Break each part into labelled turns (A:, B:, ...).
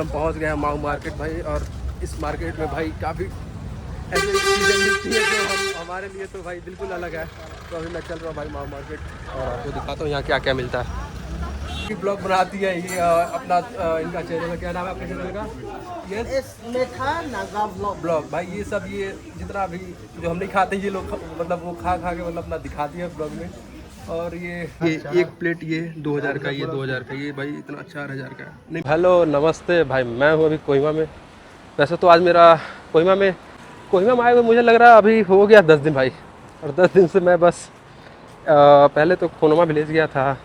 A: हम पहुंच गए हैं माऊ मार्केट भाई। और इस मार्केट में भाई काफ़ी ऐसी चीज़ें मिलती हैं जो हमारे लिए तो भाई बिल्कुल अलग है। तो अभी मैं चल रहा हूँ भाई माऊ मार्केट और आपको दिखाता हूँ यहाँ क्या क्या मिलता है। ब्लॉग बनाती है ये अपना इनका चैनल क्या नाम है आपके चैनल का? ब्लॉग भाई ये सब ये जितना भी जो हम नहीं खाते ये लोग मतलब वो खा के मतलब अपना दिखाती है ब्लॉग में। और ये एक प्लेट ये 2000 का, ये 2000 का, ये भाई इतना 4000 का नहीं। हेलो नमस्ते भाई, मैं हूँ अभी कोहिमा में। वैसे तो आज मेरा कोहिमा में आए हुए मुझे लग रहा है अभी हो गया 10 दिन भाई। और 10 दिन से मैं बस पहले तो कोनोमा विलेज गया था,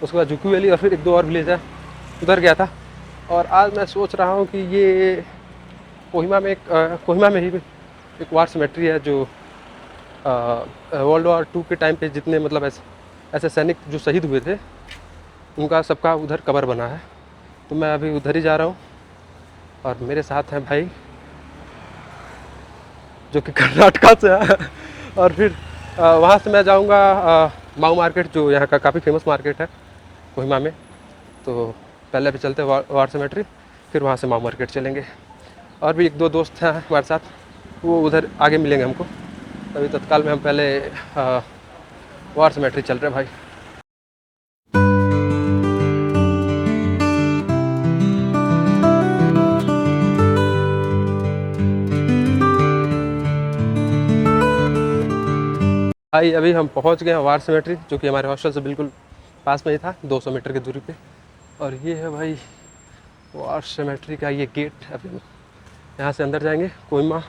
A: उसके बाद जुकू वैली और फिर 1-2 और विलेज है उधर गया था। और आज मैं सोच रहा हूँ कि ये कोहिमा में ही एक वार सिमेट्री है जो वर्ल्ड वॉर 2 के टाइम पे जितने मतलब ऐसे सैनिक जो शहीद हुए थे उनका सबका उधर कबर बना है। तो मैं अभी उधर ही जा रहा हूँ और मेरे साथ हैं भाई जो कि कर्नाटका से है। और फिर वहाँ से मैं जाऊँगा माऊ मार्केट जो यहाँ का काफ़ी फेमस मार्केट है कोहिमा में। तो पहले अभी चलते हैं वार सिमेट्री, फिर वहाँ से माऊ मार्केट चलेंगे। और भी 1-2 दोस्त हैं हमारे साथ, वो उधर आगे मिलेंगे हमको। अभी तत्काल में हम पहले वार सिमेट्री चल रहे हैं भाई। भाई अभी हम पहुंच गए हैं वार सिमेट्री जो कि हमारे हॉस्टल से बिल्कुल पास में ही था, 200 मीटर की दूरी पे। और ये है भाई वार सिमेट्री का ये गेट। अभी हम यहाँ से अंदर जाएंगे। कोहिमा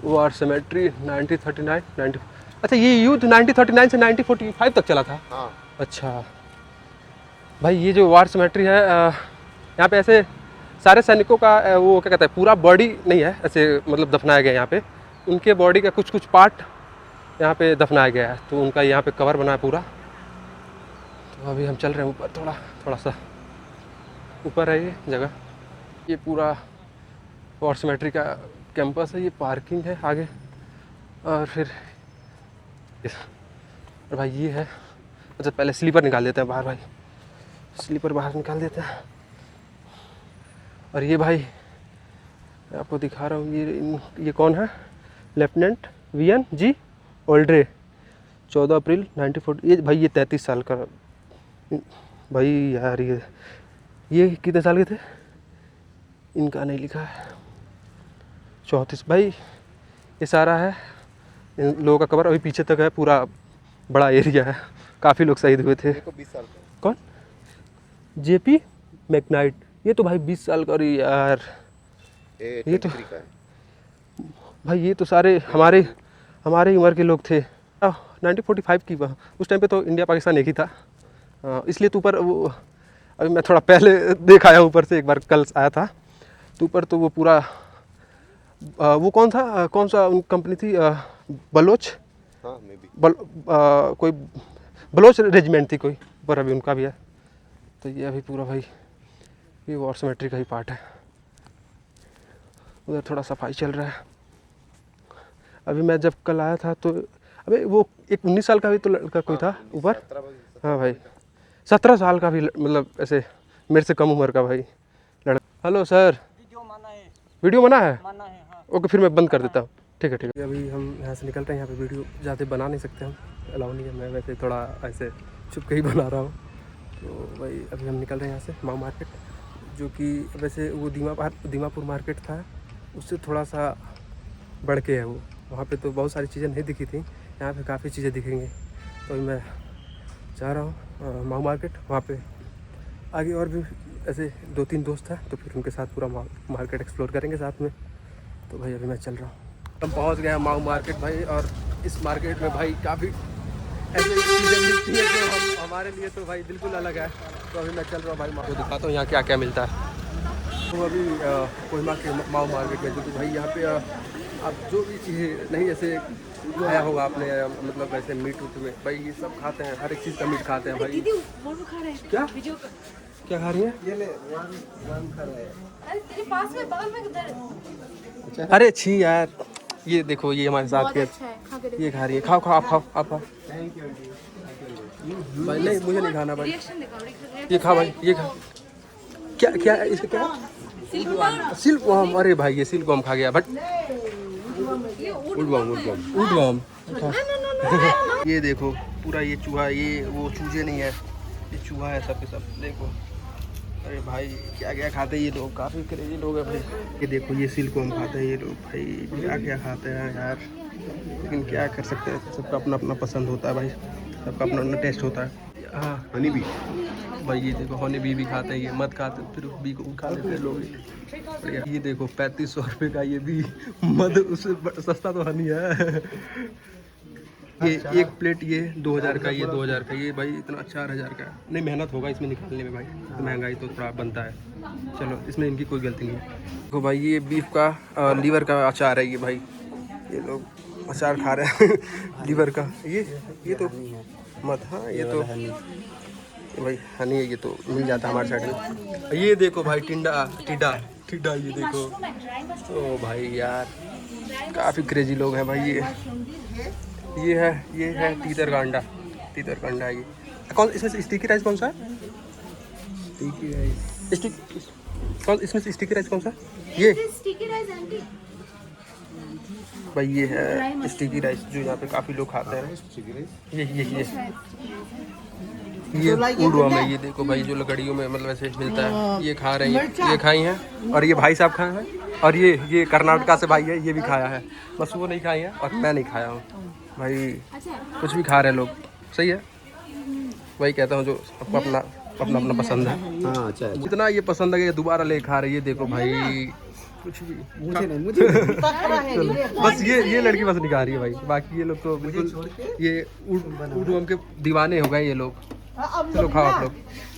A: वार सिमेट्री 1939 अच्छा ये युद्ध 1939 से 1945 तक चला था।
B: हाँ।
A: अच्छा भाई ये जो वार सिमेट्री है यहाँ पे ऐसे सारे सैनिकों का वो क्या कहते हैं पूरा बॉडी नहीं है ऐसे मतलब दफनाया गया है यहाँ पे। उनके बॉडी का कुछ पार्ट यहाँ पे दफनाया गया है, तो उनका यहाँ पे कवर बना है पूरा। तो अभी हम चल रहे हैं ऊपर, थोड़ा सा ऊपर है ये जगह। ये पूरा वार सिमेट्री का कैंपस है, ये पार्किंग है आगे। और फिर और भाई ये है। अच्छा पहले स्लीपर निकाल देते हैं बाहर भाई, स्लीपर बाहर निकाल देते हैं। और ये भाई मैं आपको दिखा रहा हूँ ये कौन है? लेफ्टिनेंट वीएन जी ओल्ड्रे, 14 अप्रैल 1940। ये भाई ये 33 साल का भाई यार। ये कितने साल के थे इनका नहीं लिखा है। 34 भाई। ये सारा है इन लोगों का कवर। अभी पीछे तक है, पूरा बड़ा एरिया है, काफ़ी लोग शहीद हुए थे।
B: 20 साल का।
A: कौन? JP McKnight. ये तो भाई 20 साल का। और यार ये तो भाई ये तो सारे हमारे उम्र के लोग थे। 1945 की उस टाइम पे तो इंडिया पाकिस्तान एक ही था, इसलिए तो ऊपर वो अभी मैं थोड़ा पहले देख आया ऊपर से, एक बार कल आया था। तो ऊपर तो वो पूरा वो कौन सा कंपनी थी? बलोच।
B: हाँ,
A: कोई बलोच रेजिमेंट थी कोई ऊपर, अभी उनका भी है। तो ये अभी पूरा भाई ये वार सिमेट्री का ही पार्ट है। उधर थोड़ा सफाई चल रहा है। अभी मैं जब कल आया था तो अबे वो एक 19 साल का भी तो लड़का कोई था ऊपर। हाँ भाई 17 साल का भी मतलब ऐसे मेरे से कम उम्र का भाई लड़का। हेलो सर, वीडियो मना है? हाँ। ओके फिर मैं बंद कर देता हूँ। ठीक है। अभी हम यहाँ से निकल रहे हैं। यहाँ पे वीडियो ज़्यादा बना नहीं सकते हम, अलाउ नहीं है। मैं वैसे थोड़ा ऐसे छुप के ही बना रहा हूँ। तो भाई अभी हम निकल रहे हैं यहाँ से माऊ मार्केट, जो कि वैसे वो दीमापुर मार्केट था, उससे थोड़ा सा बढ़ के है वो। वहाँ पे तो बहुत सारी चीज़ें नहीं दिखी थी, यहाँ पे काफ़ी चीज़ें दिखेंगी। तो मैं जा रहा हूँ माऊ मार्केट। वहाँ पे आगे और भी ऐसे 2-3 दोस्त हैं, तो फिर उनके साथ पूरा मार्केट एक्सप्लोर करेंगे साथ में। तो भाई अभी मैं चल रहा हूँ। हम पहुँच गए हैं माऊ मार्केट भाई। और इस मार्केट में भाई काफ़ी ऐसी चीज़ें मिलती हैं जो हमारे लिए तो भाई बिल्कुल अलग है। तो अभी मैं चल रहा हूँ भाई, आपको दिखाता हूँ यहाँ क्या क्या मिलता है। तो अभी कोहिमा के माऊ मार्केट में, जो कि भाई यहाँ पे आप जो भी चीज़ें नहीं ऐसे खाया होगा आपने, मतलब ऐसे मीट उट में भाई ये सब खाते हैं, हर एक चीज़ का मीट खाते हैं भाई। क्या खा रही है? ये ले खा रहा है। अरे तेरे पास में बगल में किधर? अरे छी यार, ये देखो ये हमारे साथ के ये खा रही है। खाओ आप खाओ। थैंक यू भाई। नहीं मुझे नहीं खाना भाई। ये खा भाई, ये खा। क्या क्या है इसका क्या है? Silk worm. अरे भाई ये सिल्क वॉर्म खा गया बट वुडवर्म। ये देखो पूरा ये चूहा, ये वो चूजे नहीं है, ये चूहा है सब के सब। देखो अरे भाई क्या क्या खाते हैं ये लोग, काफ़ी क्रेजी लोग हैं भाई। ये देखो ये सिल्क वॉर्म खाते हैं ये लोग भाई, क्या क्या खाते हैं यार। लेकिन क्या कर सकते हैं, सबका अपना अपना पसंद होता है भाई, सबका अपना अपना टेस्ट होता है। हाँ हनी बी भाई, ये देखो हनी बी भी खाते हैं, ये मत खाते फिर बी को खा लेते हैं लोग। ये देखो 3500 रुपये का ये भी मध, उससे सस्ता तो हनी है। ये एक प्लेट ये 2000 का, ये 2000 का, ये भाई इतना 4000 का। नहीं मेहनत होगा इसमें निकालने में भाई, तो महंगाई तो थोड़ा बनता है। चलो इसमें इनकी कोई गलती नहीं है। देखो भाई ये बीफ का लीवर का अचार है ये भाई, ये लोग अचार खा रहे हैं लीवर का। ये तो मत, हाँ ये तो भाई हनी है, ये तो मिल जाता है हमारे साइड में। ये देखो भाई टिंडा टिड्डा टिड्डा, ये देखो। तो भाई यार काफ़ी क्रेजी लोग हैं भाई। ये है तीतर कांडा है ये। कौन इसमें से स्टिकी राइस कौन सा है? स्टिकी राइस कौन इसमें से स्टिकी राइस कौन सा? ये
B: स्टिकी राइस आंटी
A: भाई, ये है स्टिकी राइस जो यहाँ पे काफ़ी लोग खाते हैं। ये वुडवर्म है, ये देखो भाई जो लकड़ियों में मतलब ऐसे मिलता है, ये खा रहे हैं, ये खाई हैं। और ये भाई साहब खाए हैं, और ये कर्नाटका से भाई है, ये भी खाया है, बस वो नहीं खाई है और मैं नहीं खाया हूँ भाई। कुछ भी खा रहे हैं लोग, सही है। वही कहता हूँ जो आपको अपना पसंद है। हाँ अच्छा, जितना ये पसंद है ये दोबारा ले खा रहे हैं। ये देखो भाई कुछ भी मुझे बस ये लड़की बस नहीं खा रही है भाई, बाकी ये लोग तो बिल्कुल ये वुडवर्म के दीवाने हो गए ये लोग। चलो खाओ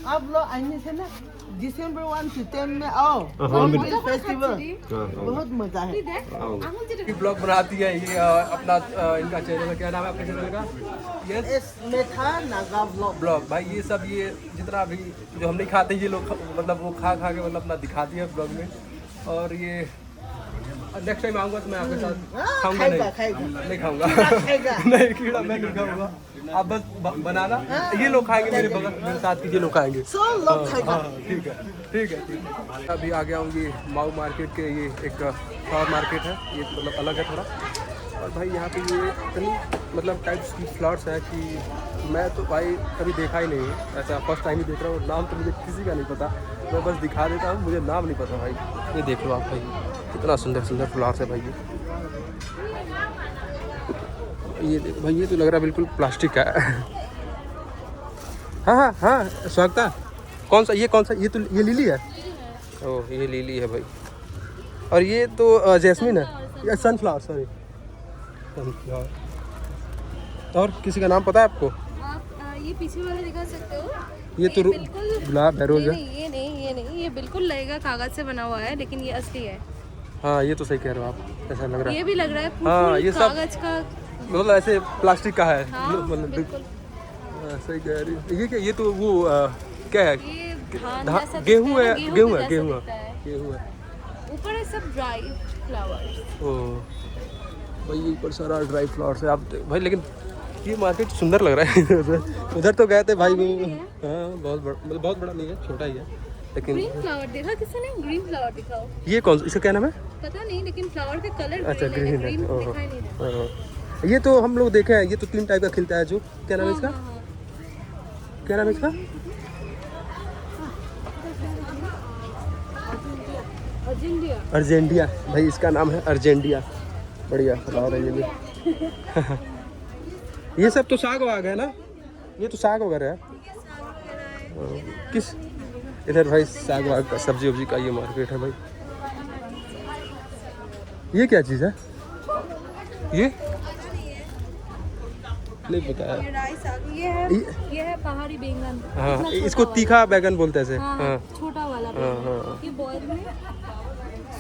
A: आप लोग
C: आने से ना दिसंबर 1 से 10 में आओ फेस्टिवल, बहुत मजा है।
A: ब्लॉग बनाती है ये अपना, इनका चैनल है, क्या नाम है आपके चैनल का?
C: यस मेथा नागा
A: ब्लॉग भाई। ये सब ये जितना भी जो हम नहीं खाते ये लोग मतलब वो खा के मतलब अपना दिखाती है ब्लॉग में। और ये नेक्स्ट टाइम आऊँगा तो मैं आपके साथ खाऊंगा, नहीं खाऊंगा नहीं कीड़ा मैं नहीं खाऊंगा, आप बस बनाना। ये लोग खाएंगे मेरे साथ के, ये लोग खाएंगे। ठीक है। अभी आ गया हूँ ये माऊ मार्केट के, ये एक फ्लावर मार्केट है, ये मतलब अलग है थोड़ा। और भाई यहाँ पे ये इतनी मतलब टाइप्स की फ्लावर्स है कि मैं तो भाई कभी देखा ही नहीं है ऐसा, फर्स्ट टाइम ही देख रहा हूँ। नाम तो मुझे किसी का नहीं पता, मैं बस दिखा देता हूँ, मुझे नाम नहीं पता भाई। ये देख लो आप भाई, कितना सुंदर सुंदर फ्लावर्स है भाई। ये देखो भाई, ये तो लग रहा है बिल्कुल प्लास्टिक का है। हाँ स्वागता। कौन सा ये तो ये लिली है। ओह ये लिली है भाई, और ये तो जैस्मिन है, या सनफ्लावर, सॉरी सनफ्लावर। और किसी का नाम पता है आपको?
B: आप ये पीछे वाला दिखा सकते हो।
A: ये तो गुलाब है, रोज है।
B: ये नहीं, ये बिल्कुल लगेगा कागज से बना हुआ है, लेकिन ये असली है।
A: हाँ ये तो सही कह रहे हो आप, ऐसा लग रहा है।
B: ये भी लग रहा है
A: हाँ, ये सब
B: कागज का,
A: मतलब ऐसे प्लास्टिक का है।
B: हाँ,
A: मतलब
B: बिल्कुल।
A: सही कह रही है। ये क्या, ये तो वो क्या है?
B: ये
A: गेहूँ है, गेहूँ है।
B: ऊपर है सब ड्राई फ्लावर्स।
A: ओह भाई ऊपर सारा ड्राई फ्लावर्स है आप भाई। लेकिन ये मार्केट सुंदर लग रहा है। उधर तो गए थे भाई वो, हाँ बहुत बड़ा, मतलब बहुत बड़ा नहीं है, छोटा ही है। लेकिन
B: ग्रीन फ्लावर देखा किसी ने? ग्रीन फ्लावर दिखाओ।
A: ये कौन सा, इसका क्या नाम है?
B: पता नहीं, लेकिन फ्लावर का कलर
A: अच्छा ग्रीन है।
B: दिखाई नहीं दे।
A: ये तो हम लोग देखे हैं, ये तो 3 टाइप का खिलता है जो, क्या नाम है इसका? क्या नाम है इसका? अर्जेंडिया भाई, इसका नाम है अर्जेंडिया। बढ़िया फ्लावर है ये भी। ये सब तो साग वाग है ना, ये तो साग वगैरह है। किस इधर भाई साग वाग का, सब्जी वब्जी का ये मार्केट है भाई। ये क्या चीज़ है? ये नहीं पता है।
B: ये है पहाड़ी बैंगन।
A: हाँ इसको तीखा बैंगन बोलते हैं।
B: हाँ, छोटा वाला।
A: हाँ
B: ये बॉयल में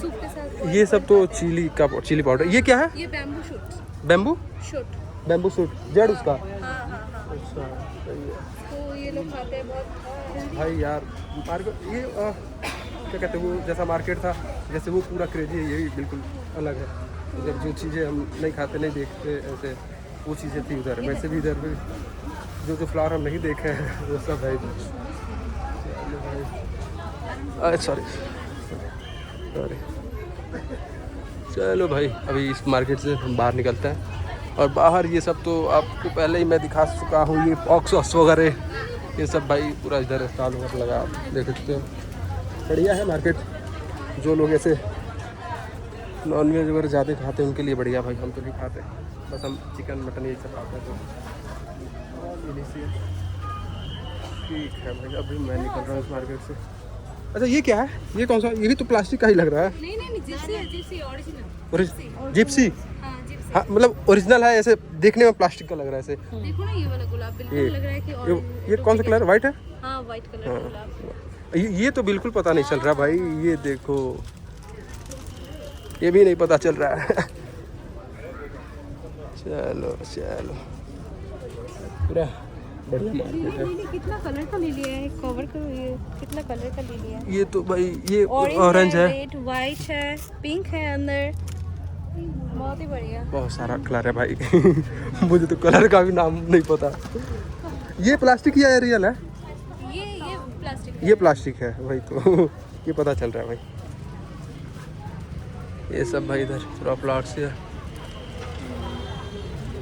B: सूप के साथ।
A: ये सब तो चिली पाउडर। ये क्या है?
B: ये बैम्बू शूट।
A: बैम्बू शूट जड़ उसका।
B: हाँ।
A: अच्छा सही है।
B: तो ये लोग खाते हैं बहुत
A: भाई यार मार्केट ये क्या कहते हैं, वो जैसा मार्केट था जैसे वो पूरा क्रेजी है, ये भी बिल्कुल अलग है। उधर जो चीज़ें हम नहीं खाते नहीं देखते ऐसे, वो चीज़ें थी उधर। वैसे भी इधर भी जो फ्लावर हम नहीं देखे हैं वो सब है। Sorry sorry. चलो भाई अभी इस मार्केट से हम बाहर निकलते हैं। और बाहर ये सब तो आपको पहले ही मैं दिखा चुका हूँ, ये बॉक्स वॉक्स वगैरह ये सब भाई पूरा इधर स्टॉल वगैरह लगा, आप देख सकते हो। बढ़िया है मार्केट, जो लोग ऐसे नॉनवेज वगैरह ज़्यादा खाते हैं उनके लिए बढ़िया भाई, हम तो नहीं खाते, बस हम चिकन मटन ये सब खाते हैं। तो ठीक है भाई, अभी मैं निकल रहा हूँ इस मार्केट से। अच्छा ये क्या है, ये कौन सा, ये भी तो प्लास्टिक का ही लग रहा है।
B: नहीं नहीं जिप्सी है, जिप्सी ओरिजिनल।
A: जिप्सी,
B: हाँ जिप्सी।
A: हाँ मतलब ओरिजिनल है, ऐसे देखने में प्लास्टिक का लग रहा है ऐसे।
B: देखो ना ये वाला गुलाब बिल्कुल
A: ये-
B: लग रहा है कि
A: ये कौन सा कलर, वाइट है?
B: हाँ वाइट कलर
A: हाँ।
B: का गुलाब।
A: ये तो बिल्कुल पता नहीं चल रहा भाई, ये देखो ये भी नहीं पता चल रहा है। चलो चलो पूरा बढ़िया मार्केट है।
B: ये कितना कलर का ले लिया है, कवर का ये कितना कलर का ले लिया है।
A: ये तो भाई ये ऑरेंज है,
B: रेड, वाइट है, पिंक है अंदर, बहुत ही बढ़िया।
A: बहुत सारा कलर है भाई। मुझे तो कलर का भी नाम नहीं पता। ये प्लास्टिक या रियल है?
B: ये प्लास्टिक
A: ये प्लास्टिक है भाई, तो ये पता चल रहा है भाई। ये सब भाई इधर पूरा प्लॉट से है।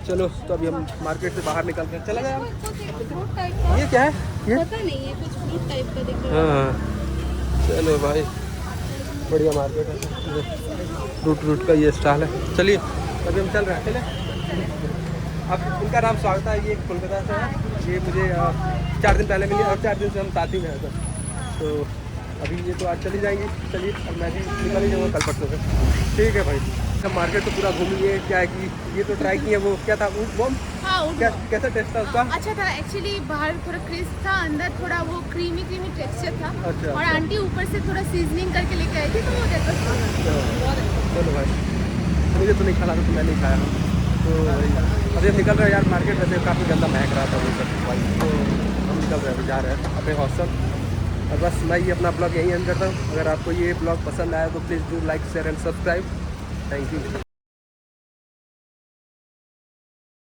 A: चलो तो अभी हम मार्केट से बाहर निकलते हैं, चला गया।
B: फ्रूट टाइप का,
A: ये क्या है ये?
B: पता नहीं है, कुछ फ्रूट टाइप का दिख रहा है।
A: हाँ चलो भाई बढ़िया मार्केट है, फ्रूट फ्रूट का ये स्टॉल है। चलिए अभी हम चल रहे हैं, चले। अब इनका नाम स्वागत है, ये कोलकाता से है, ये मुझे 4 दिन पहले मिली और 4 दिन से हम साथ ही में हैं सर। तो अभी ये तो आज चली जाएंगी, चलिए अब मैं भी निकल ही जाऊँगा कल परसों से। ठीक है भाई, हम मार्केट तो पूरा घूम लिए। क्या है कि ये तो ट्राई किए, वो क्या था ऊँट बम,
D: हाँ
A: क्या कैसा टेस्ट था उसका?
D: अच्छा था एक्चुअली, बाहर थोड़ा क्रिस्प था, अंदर थोड़ा वो क्रीमी क्रीमी टेक्सचर था।
A: अच्छा,
D: और
A: अच्छा।
D: आंटी ऊपर से थोड़ा सीजनिंग करके लेके आई थी, तो वो देखो बहुत अच्छा।
A: चलो भाई, मुझे तो नहीं खाना था तो मैं नहीं खाया हूँ। तो भाई अभी हम निकल रहे हैं यार, मार्केट वैसे काफ़ी गंदा महक रहा था वो सब भाई, तो हम निकल रहे हैं, अभी जा रहे हैं अपने हॉस्टल। और बस मैं ये अपना ब्लॉग यहीं एंड करता हूँ। अगर आपको ये ब्लॉग पसंद आया तो please do like share and subscribe. Thank you.